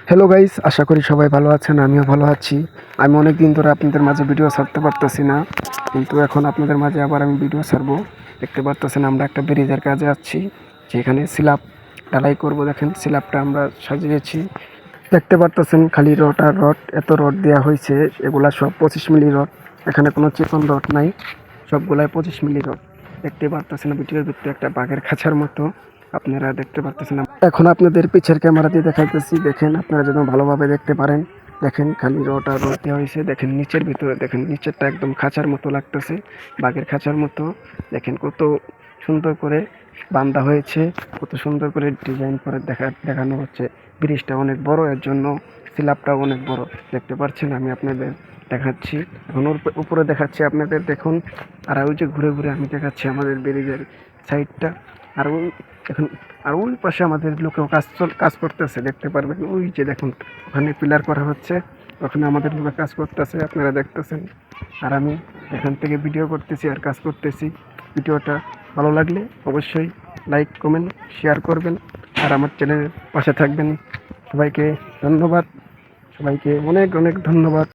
Hello guys, আশা করি সবাই ভালো আছেন। আমিও ভালো আছি। আমি অনেক দিন ধরে আপনাদের মাঝে ভিডিও ছাড়তে পারতেছি না, কিন্তু এখন আপনাদের মাঝে আবার আমি ভিডিও ছাড়বো। দেখতে পারতেছেন আমরা একটা ব্রিজের কাজে আছি, যেখানে স্ল্যাব ঢালাই করব। দেখেন স্ল্যাবটা আমরা সাজিয়েছি। দেখতে পারতেছেন খালি রড আর রড, এত রড দেওয়া হয়েছে। এগুলা সব 25 মিলি রড, এখানে কোনো চিকন রড নাই, সবগুলাই 25 মিলি রড। দেখতে পারতেছেন ভিডিওর ভিতরে একটা বাঘের খাঁচার মতো আপনারা দেখতে পারতেছেন। এখন আপনাদের পিছের ক্যামেরা দিয়ে দেখাইতেছি, দেখেন আপনারা যেন ভালোভাবে দেখতে পারেন। দেখেন খালি রড আর রড দেওয়া হয়েছে। দেখেন নিচের ভিতরে, দেখেন নিচেরটা একদম খাঁচার মতো লাগতেছে, বাঘের খাঁচার মতো। দেখেন কত সুন্দর করে বান্ধা হয়েছে, কত সুন্দর করে ডিজাইন করে দেখানো হচ্ছে। ব্রিজটা অনেক বড়, এর জন্য স্ল্যাবটাও অনেক বড়। দেখতে পাচ্ছেন, আমি আপনাদের দেখাচ্ছি। এখন উপরে দেখাচ্ছি আপনাদের, দেখুন। আর ওই যে ঘুরে ঘুরে আমি দেখাচ্ছি আমাদের ব্রিজের সাইডটা। আর ওই এখন, আর ওই পাশে আমাদের লোকেও কাজ করতেছে, দেখতে পারবেন। ওই যে দেখুন, ওখানে পিলার করা হচ্ছে, ওখানে আমাদের লোকে কাজ করতেছে, আপনারা দেখতেছেন। আর আমি এখান থেকে ভিডিও করতেছি আর কাজ করতেছি। ভিডিওটা ভালো লাগলে অবশ্যই লাইক, কমেন্ট, শেয়ার করবেন, আর আমার চ্যানেলের পাশে থাকবেন। সবাইকে ধন্যবাদ, সবাইকে অনেক অনেক ধন্যবাদ।